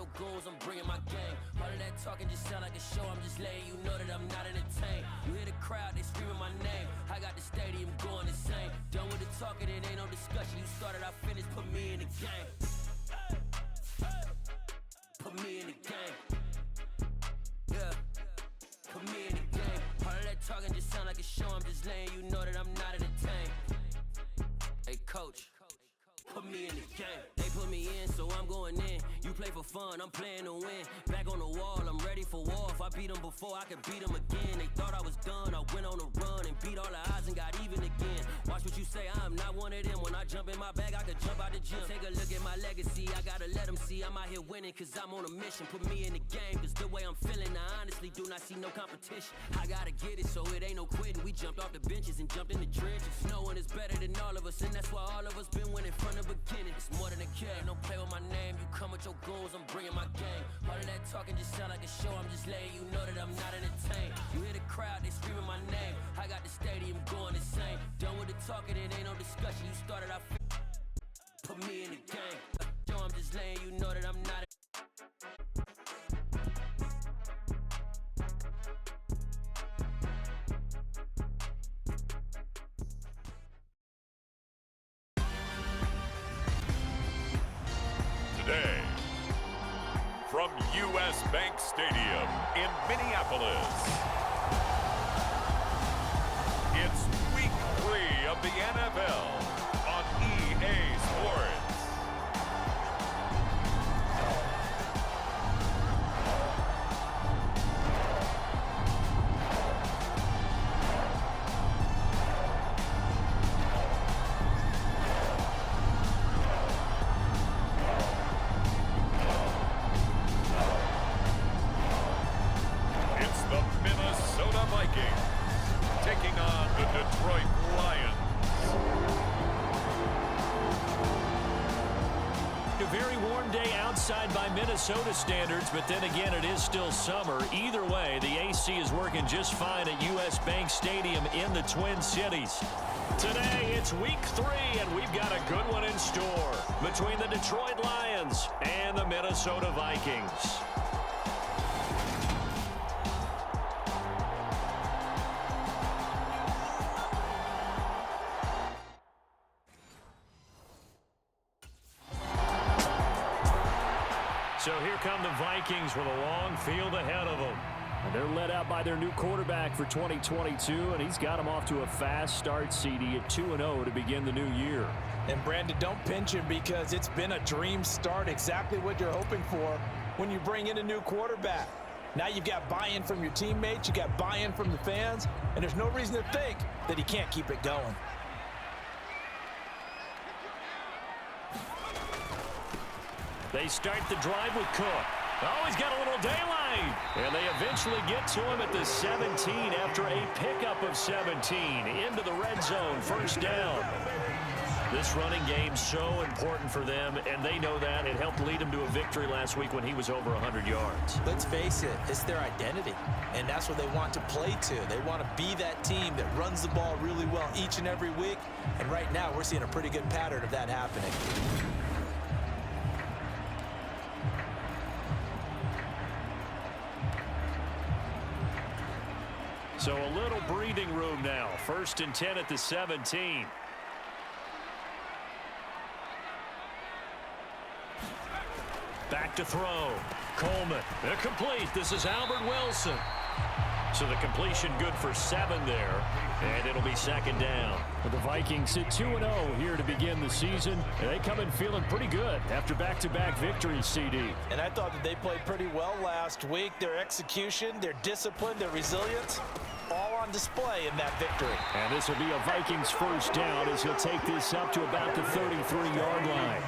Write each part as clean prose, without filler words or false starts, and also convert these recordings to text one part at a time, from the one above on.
your goons, I'm bringing my gang. All of that talking just sound like a show, I'm just letting you know that I'm not entertained. You hear the crowd, they screaming my name. I got the stadium going insane. Done with the talking, it ain't no discussion. You started, I finished, put me in the game. Put me in the game. Yeah, put me in the game. All of that talking just sound like a show, I'm just letting you know that I'm not entertained. Hey coach, put me in the game. They put me in, so I'm going in. You play for fun, I'm playing to win. Back on the wall, I'm ready for war. If I beat them before, I could beat them again. They thought I was done, I went on a run and beat all the odds and got even again. Watch what you say, I'm not one of them. When I jump in my bag, I could jump out the gym. Take a look at my legacy, I gotta let them see I'm out here winning, cause I'm on a mission. Put me in the game, cause the way I'm feeling, I honestly do not see no competition. I gotta get it, so it ain't no quitting. We jumped off the benches and jumped in the trenches. No one is better than all of us, and that's why all of us been winning from the beginning. It's more than a care, don't play with my name. You come with your goons, I'm bringing my gang. All of that talking just sound like a show, I'm just letting you know that I'm not entertained. You hear the crowd, they screaming my name. I got the stadium going insane. Done with the talking, it ain't no discussion. You started, I put me in the game. Yo, I'm just letting you know that I'm not. Today, from U.S. Bank Stadium in Minneapolis, it's Week 3 of the NFL on EA Sports. Taking on the Detroit Lions. A very warm day outside by Minnesota standards, but then again, it is still summer. Either way, the AC is working just fine at U.S. Bank Stadium in the Twin Cities. Today, it's Week 3, and we've got a good one in store between the Detroit Lions and the Minnesota Vikings. So here come the Vikings with a long field ahead of them. And they're led out by their new quarterback for 2022, and he's got them off to a fast start, CD, at 2-0 to begin the new year. And, Brandon, don't pinch him because it's been a dream start, exactly what you're hoping for when you bring in a new quarterback. Now you've got buy-in from your teammates, you got buy-in from the fans, and there's no reason to think that he can't keep it going. They start the drive with Cook. Oh, he's got a little daylight. And they eventually get to him at the 17 after a pickup of 17 into the red zone, first down. This running game's so important for them, and they know that. It helped lead them to a victory last week when he was over 100 yards. Let's face it, it's their identity, and that's what they want to play to. They want to be that team that runs the ball really well each and every week, and right now we're seeing a pretty good pattern of that happening. So a little breathing room now. 1st and 10 at the 17. Back to throw. Coleman. Complete. This is Albert Wilson. So the completion good for 7 there. And it'll be 2nd down. The Vikings sit 2-0 here to begin the season. And they come in feeling pretty good after back-to-back victories, CD. And I thought that they played pretty well last week. Their execution, their discipline, their resilience, all on display in that victory. And this will be a Vikings first down as he'll take this up to about the 33-yard line.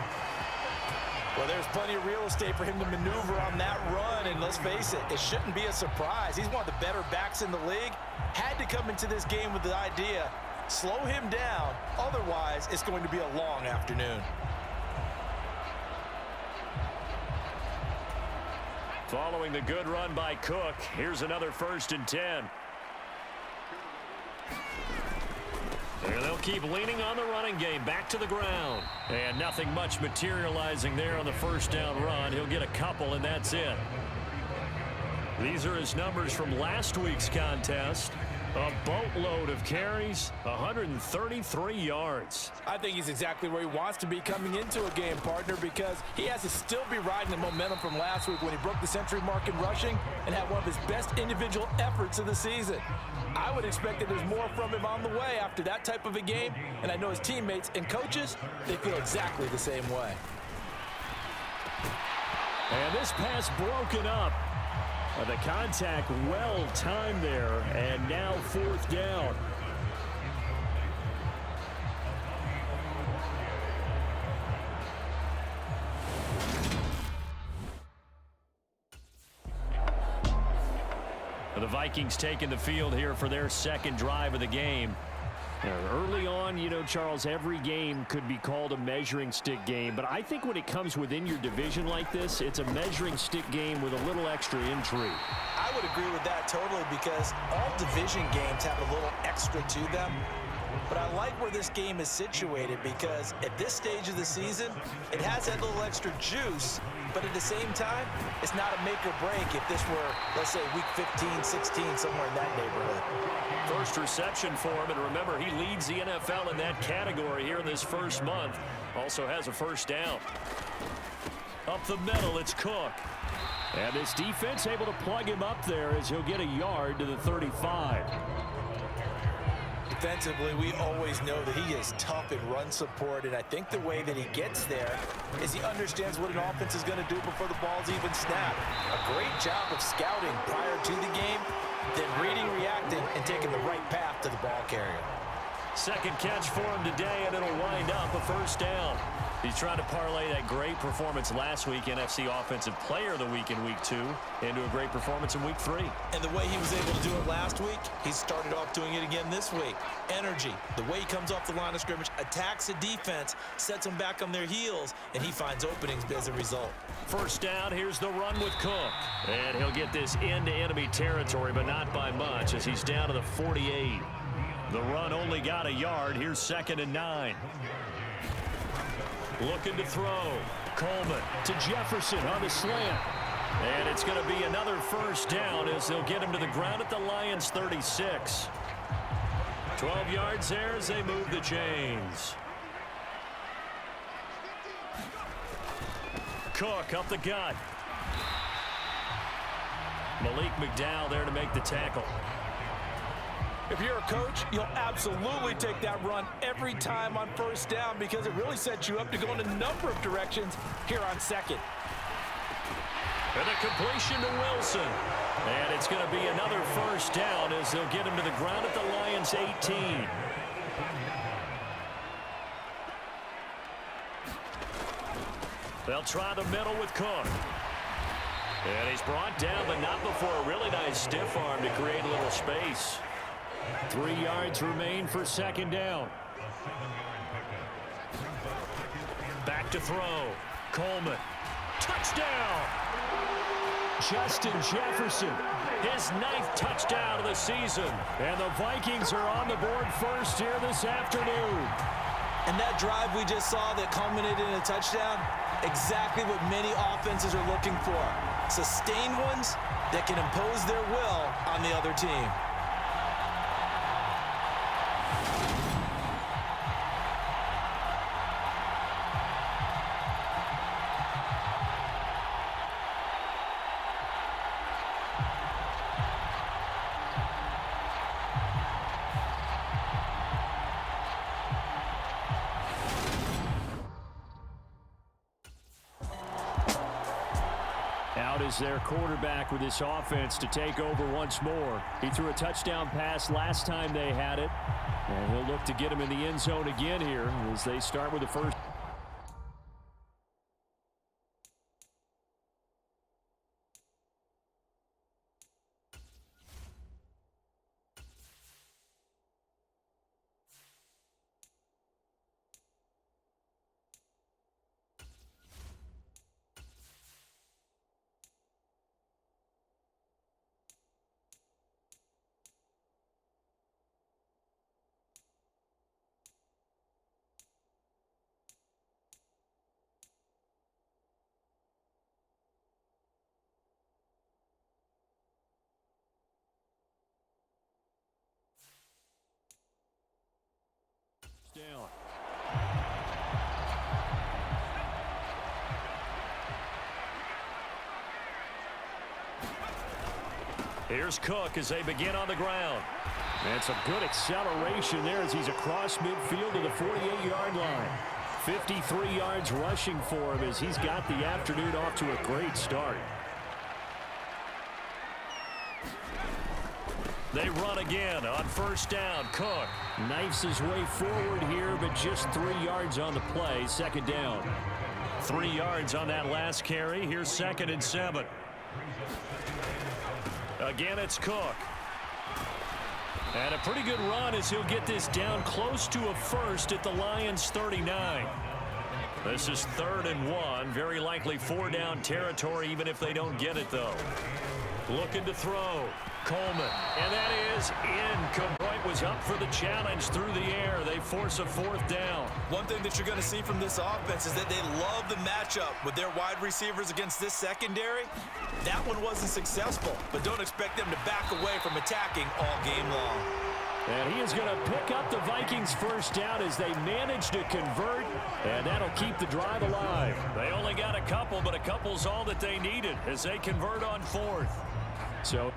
Well, there's plenty of real estate for him to maneuver on that run, and let's face it, it shouldn't be a surprise. He's one of the better backs in the league. Had to come into this game with the idea, slow him down, otherwise it's going to be a long afternoon. Following the good run by Cook, here's another 1st and 10. And they'll keep leaning on the running game. Back to the ground. And nothing much materializing there on the first down run. He'll get a couple, and that's it. These are his numbers from last week's contest. A boatload of carries, 133 yards. I think he's exactly where he wants to be coming into a game, partner, because he has to still be riding the momentum from last week when he broke the century mark in rushing and had one of his best individual efforts of the season. I would expect that there's more from him on the way after that type of a game, and I know his teammates and coaches, they feel exactly the same way. And this pass broken up. The contact well timed there, and now fourth down. The Vikings taking the field here for their second drive of the game. Early on, you know, Charles, every game could be called a measuring stick game, but I think when it comes within your division like this, it's a measuring stick game with a little extra intrigue. I would agree with that totally, because all division games have a little extra to them. But I like where this game is situated because at this stage of the season, it has that little extra juice, but at the same time, it's not a make or break if this were, let's say, week 15, 16, somewhere in that neighborhood. First reception for him, and remember, he leads the NFL in that category here in this first month. Also has a first down. Up the middle, it's Cook. And this defense able to plug him up there as he'll get a yard to the 35. Defensively, we always know that he is tough in run support, and I think the way that he gets there is he understands what an offense is going to do before the ball's even snapped. A great job of scouting prior to the game, then reading, reacting, and taking the right path to the ball carrier. Second catch for him today, and it'll wind up a first down. He's trying to parlay that great performance last week, NFC Offensive Player of the Week in Week 2, into a great performance in Week 3. And the way he was able to do it last week, he started off doing it again this week. Energy, the way he comes off the line of scrimmage, attacks the defense, sets them back on their heels, and he finds openings as a result. First down, here's the run with Cook. And he'll get this into enemy territory, but not by much, as he's down to the 48. The run only got a yard. Here's 2nd and 9. Looking to throw. Coleman to Jefferson on the slant. And it's going to be another first down as they'll get him to the ground at the Lions' 36. 12 yards there as they move the chains. Cook up the gut. Malik McDowell there to make the tackle. If you're a coach, you'll absolutely take that run every time on first down because it really sets you up to go in a number of directions here on second. And a completion to Wilson. And it's going to be another first down as they'll get him to the ground at the Lions' 18. They'll try the middle with Cook. And he's brought down, but not before a really nice stiff arm to create a little space. 3 yards remain for second down. Back to throw. Coleman. Touchdown! Justin Jefferson. His 9th touchdown of the season. And the Vikings are on the board first here this afternoon. And that drive we just saw that culminated in a touchdown, exactly what many offenses are looking for. Sustained ones that can impose their will on the other team. Out is their quarterback with this offense to take over once more. He threw a touchdown pass last time they had it. And he'll look to get him in the end zone again here as they start with the first. down. Here's Cook as they begin on the ground. And some good acceleration there as he's across midfield to the 48-yard line. 53 yards rushing for him as he's got the afternoon off to a great start. They run again on first down. Cook knifes his way forward here, but just 3 yards on the play. Second down. 3 yards on that last carry. Here's 2nd and 7. Again, it's Cook. And a pretty good run as he'll get this down close to a first at the Lions' 39. This is 3rd and 1. Very likely 4-down territory, even if they don't get it, though. Looking to throw. Coleman. And that is incomplete. Was up for the challenge through the air. They force a 4th down. One thing that you're going to see from this offense is that they love the matchup with their wide receivers against this secondary. That one wasn't successful, but don't expect them to back away from attacking all game long. And he is going to pick up the Vikings' first down as they manage to convert, and that'll keep the drive alive. They only got a couple, but a couple's all that they needed as they convert on 4th. So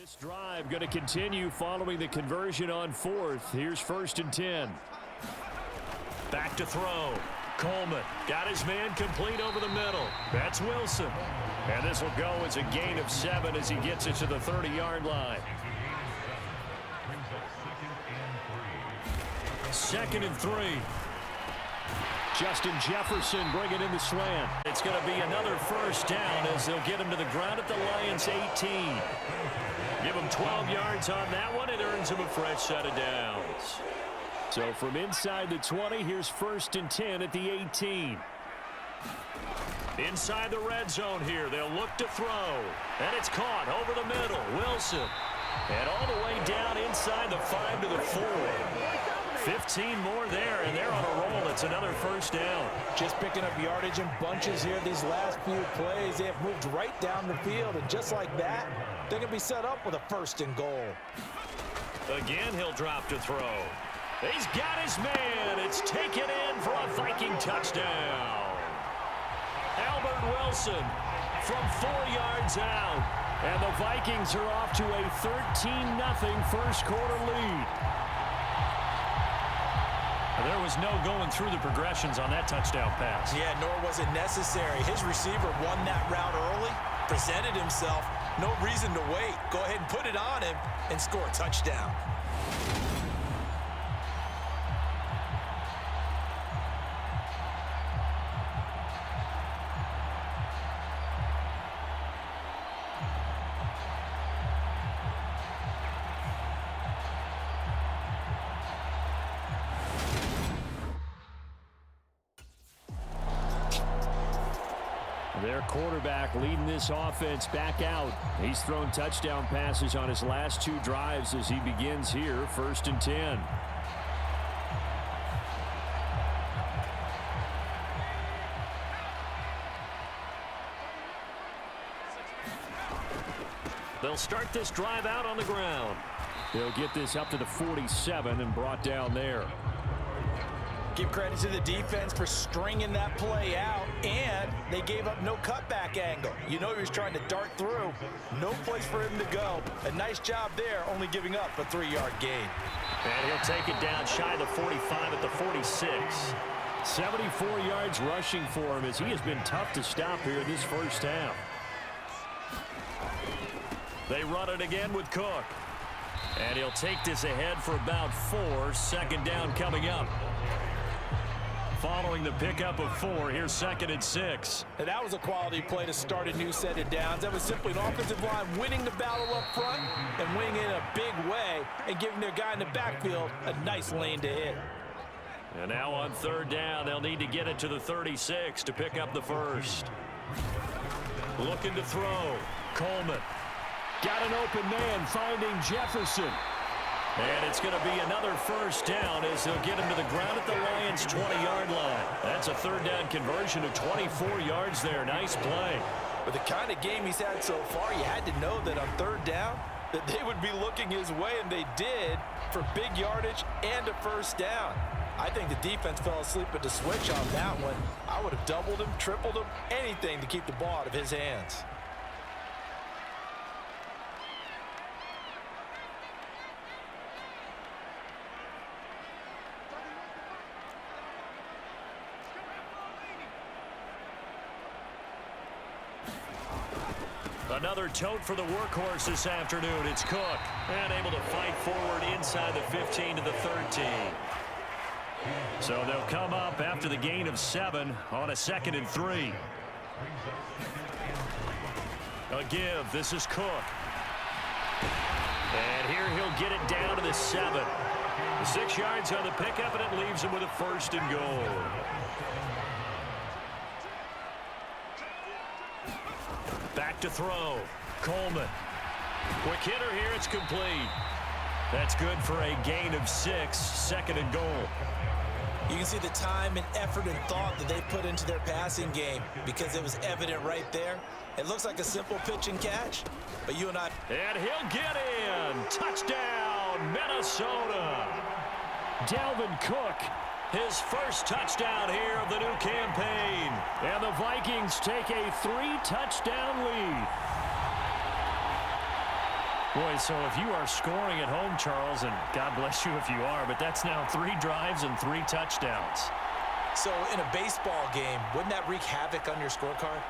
this drive going to continue following the conversion on 4th. Here's 1st and 10. Back to throw. Coleman got his man complete over the middle. That's Wilson. And this will go as a gain of 7 as he gets it to the 30-yard line. 2nd and 3. Justin Jefferson bringing in the slant. It's going to be another first down as they'll get him to the ground at the Lions' 18. Give him 12 yards on that one. It earns him a fresh set of downs. So from inside the 20, here's 1st and 10 at the 18. Inside the red zone here, they'll look to throw. And it's caught over the middle. Wilson. And all the way down inside the 5 to the 4. 15 more there, and they're on a roll. It's another first down. Just picking up yardage in bunches here these last few plays. They have moved right down the field, and just like that, they're going to be set up with a 1st and goal. Again, he'll drop to throw. He's got his man. It's taken in for a Viking touchdown. Albert Wilson from 4 yards out. And the Vikings are off to a 13-0 first quarter lead. There was no going through the progressions on that touchdown pass. Yeah, nor was it necessary. His receiver won that route early, presented himself. No reason to wait. Go ahead and put it on him and score a touchdown. Their quarterback leading this offense back out. He's thrown touchdown passes on his last 2 drives as he begins here, 1st and 10. They'll start this drive out on the ground. They'll get this up to the 47 and brought down there. Give credit to the defense for stringing that play out, and they gave up no cutback angle. You know he was trying to dart through. No place for him to go. A nice job there, only giving up a 3-yard gain. And he'll take it down shy of the 45 at the 46. 74 yards rushing for him as he has been tough to stop here this first half. They run it again with Cook. And he'll take this ahead for about 4. 2nd down coming up. Following the pickup of 4, here's 2nd and 6. And that was a quality play to start a new set of downs. That was simply an offensive line winning the battle up front and winning it in a big way and giving their guy in the backfield a nice lane to hit. And now on 3rd down, they'll need to get it to the 36 to pick up the first. Looking to throw. Coleman. Got an open man finding Jefferson. And it's going to be another 1st down as they'll get him to the ground at the Lions' 20-yard line. That's a 3rd down conversion of 24 yards there. Nice play. With the kind of game he's had so far, you had to know that on 3rd down that they would be looking his way, and they did for big yardage and a 1st down. I think the defense fell asleep at the switch on that one. I would have doubled him, tripled him, anything to keep the ball out of his hands. Another tote for the workhorse this afternoon. It's Cook. And able to fight forward inside the 15 to the 13. So they'll come up after the gain of 7 on a 2nd and 3. A give. This is Cook. And here he'll get it down to the 7. 6 yards on the pickup, and it leaves him with a 1st and goal. Back to throw. Coleman. Quick hitter here. It's complete. That's good for a gain of 6. 2nd and goal. You can see the time and effort and thought that they put into their passing game because it was evident right there. It looks like a simple pitch and catch, but you and I... And he'll get in. Touchdown, Minnesota. Dalvin Cook, his 1st touchdown here of the new campaign. And the Vikings take a 3-touchdown lead. Boy, so if you are scoring at home, Charles, and God bless you if you are, but that's now 3 drives and 3 touchdowns. So in a baseball game, wouldn't that wreak havoc on your scorecard?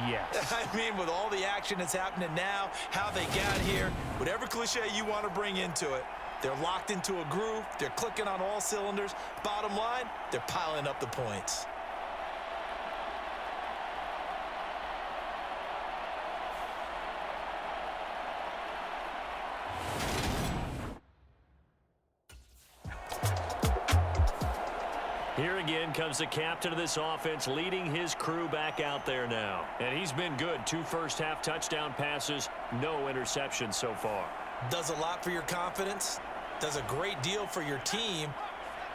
Yes. I mean, with all the action that's happening now, how they got here, whatever cliche you want to bring into it, they're locked into a groove. They're clicking on all cylinders. Bottom line, they're piling up the points. Here again comes the captain of this offense, leading his crew back out there now. And he's been good. 2 first-half touchdown passes, no interceptions so far. Does a lot for your confidence, does a great deal for your team,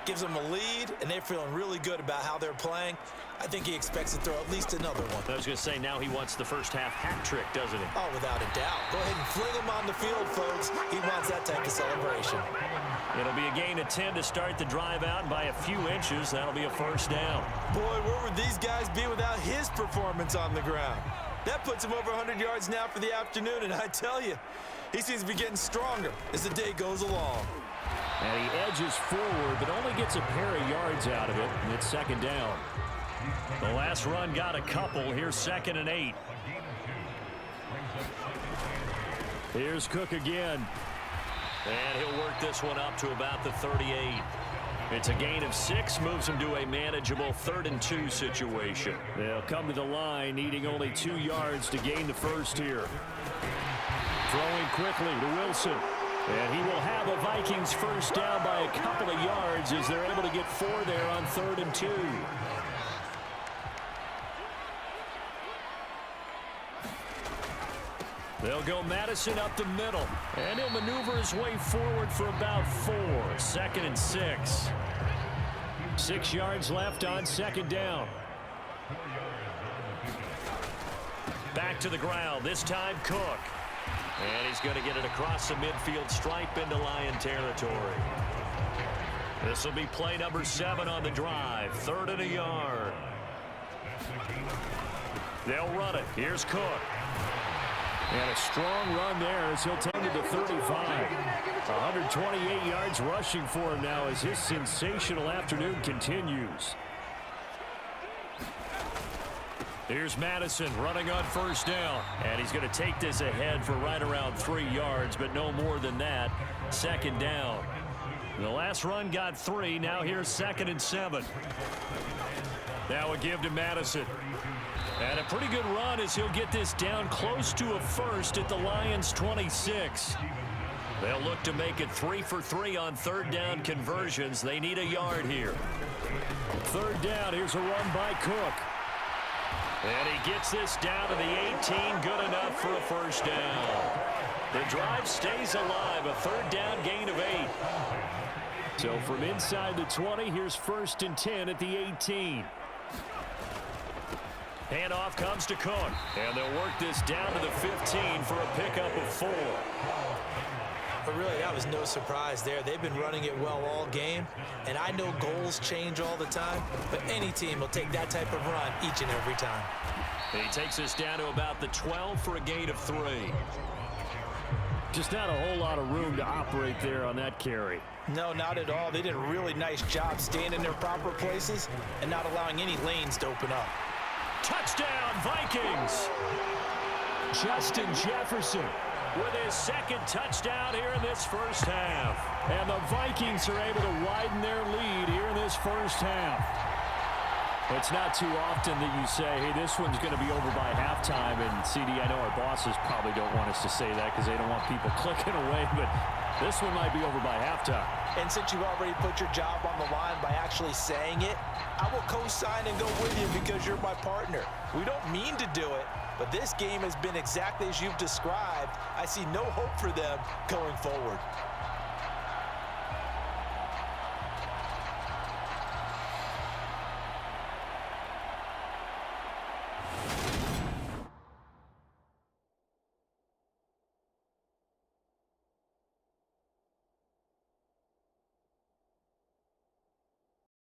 gives them a lead, and they're feeling really good about how they're playing. I think he expects to throw at least another one. I was going to say, now he wants the first half hat trick, doesn't he? Oh, without a doubt. Go ahead and fling him on the field, folks. He wants that type of celebration. It'll be a gain of 10 to start the drive out, and by a few inches, that'll be a first down. Boy, where would these guys be without his performance on the ground? That puts him over 100 yards now for the afternoon, and I tell you, he seems to be getting stronger as the day goes along. And he edges forward, but only gets a pair of yards out of it, and it's second down. The last run got a couple. Here's 2nd and 8. Here's Cook again. And he'll work this one up to about the 38. It's a gain of 6, moves him to a manageable 3rd and 2 situation. They'll come to the line, needing only 2 yards to gain the first here. Throwing quickly to Wilson. And he will have a Vikings first down by a couple of yards as they're able to get 4 there on 3rd and 2. They'll go Madison up the middle, and he'll maneuver his way forward for about 4. 2nd and 6. 6 yards left on 2nd down. Back to the ground, this time Cook. And he's going to get it across the midfield stripe into Lion territory. This will be play number 7 on the drive. 3rd and a yard. They'll run it. Here's Cook. And a strong run there as he'll take it to 35. 128 yards rushing for him now as his sensational afternoon continues. Here's Madison running on first down. And he's going to take this ahead for right around 3 yards, but no more than that. 2nd down. The last run got 3. Now here's 2nd and 7. Now a give to Madison. And a pretty good run as he'll get this down close to a first at the Lions' 26. They'll look to make it 3 for 3 on 3rd down conversions. They need a yard here. 3rd down. Here's a run by Cook. And he gets this down to the 18. Good enough for a first down. The drive stays alive. A 3rd down gain of 8. So from inside the 20, here's 1st and 10 at the 18. Handoff comes to Cook. And they'll work this down to the 15 for a pickup of 4. But really, that was no surprise there. They've been running it well all game. And I know goals change all the time, but any team will take that type of run each and every time. He takes us down to about the 12 for a gain of 3. Just not a whole lot of room to operate there on that carry. No, not at all. They did a really nice job staying in their proper places and not allowing any lanes to open up. Touchdown, Vikings! Justin Jefferson with his 2nd touchdown here in this first half. And the Vikings are able to widen their lead here in this first half. It's not too often that you say, hey, this one's going to be over by halftime. And, CD, I know our bosses probably don't want us to say that because they don't want people clicking away, but this one might be over by halftime. And since you already put your job on the line by actually saying it, I will co-sign and go with you because you're my partner. We don't mean to do it, but this game has been exactly as you've described. I see no hope for them going forward.